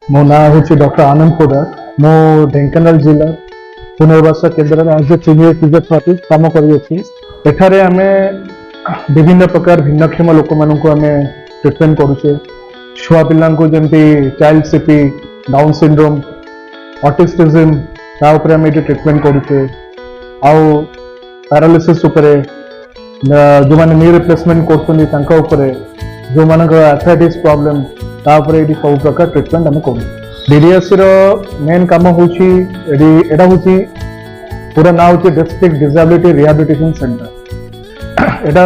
मो ना हूँ डॉक्टर आनंद पोदार। मो ढेंकानाल जिला पुनर्वास केन्द्र में आज सीनियर फिजियोथेरापिस्ट काम कर आम विभिन्न प्रकार भिन्नक्षम लोक मान ट्रिटमेंट करुचे छुआ पिला जमी चाइल्ड सीपी डाउन सिंड्रोम ऑटिस्टिज्म ताऊपर आम ये ट्रिटमेंट करुचे आउ पैरालिसिस जो मैंने नी रिप्लेसमेंट कर जो मान आर्थराइटिस प्रॉब्लम तापर ये सब प्रकार ट्रिटमेंट आम कर डीडीएससी मेन कम हूँ पूरा ना हूँ डिस्ट्रिक्ट डिसेबिलिटी रिहैबिलिटेशन सेंटर एटा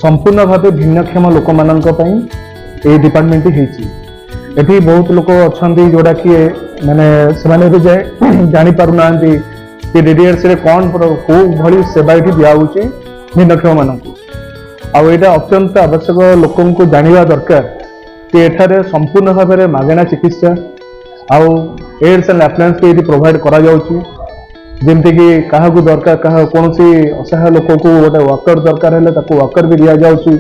संपूर्ण भाव भिन्नक्षम लोक मान डिपार्टमेंट होती बहुत लोक अच्छा जोड़ा कि माने से जानी पारु ना कि डीडीएससी कौन कौ भली सेवा ये दिखाई भिन्नक्षम मान आईटा अत्यंत आवश्यक लोक जाना दरकार कि एठारे संपूर्ण भाव में मागणा चिकित्सा आउ एड्स एंड एप्लायंस को ये प्रोवाइड करा जमती कि क्या दरकार कौन असहाय लोक को गोटे वर्कर दरकार है वर्कर भी दि जाऊँगी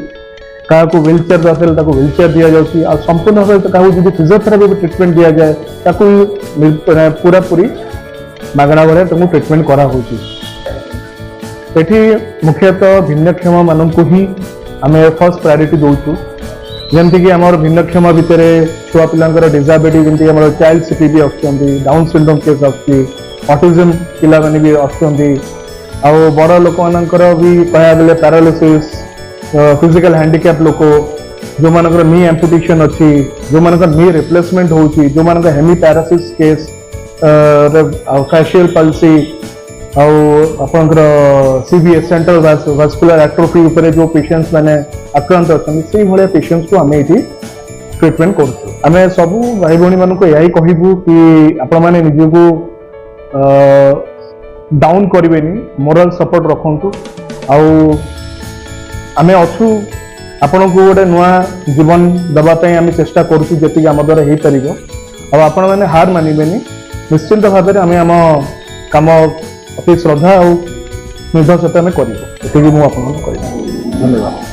क्या व्हील चेयर दरकार व्हील चेयर दि जाऊँगी आ संपूर्ण भाव क्या फिजियोथेरापी ट्रिटमेंट दि जाए पूरा पूरी मागणा भाई तुमको ट्रिटमेंट करा ये मुख्यतः भिन्नक्षम मानक ही आम फर्स्ट प्रायोरिटी दौचु जमती कि आम भिन्नक्षम भितर छुआ पिला डिसेबिलिटी जमी चाइल्ड सीपी भी डाउन सिंड्रोम केस ऑटिज्म पिला माने भी आउ बड़ लोक मानकर भी कह गले पैरालिसिस फिजिकल हैंडिकैप लोक जो मानकर नी एम्पुटेशन अच्छी जो मानकर नी रिप्लेसमेंट होची जो मानकर हेमीपैरासिस केस फैशियल पल्सी आपंकर सीवीएस सेंट्रल वास्कुलर एट्रोफी उपरे जो पेशेंट्स माने आक्रांत अच्छा से भाया पेशेंट्स को आम ये ट्रिटमेंट करें सब भाई भौणी मान को यही कहबू कि आपण मैंने निजको डाउन करें मोरल सपोर्ट रखु आम अच्छू आपण को गोटे नुआ जीवन दवाई आम चेष्टा करुँ आम द्वारा हो पार आपण मैंने हार मानवे निश्चिंत भाव में आम आम कम अति श्रद्धा और निर्भर सहित आम कर धन्यवाद।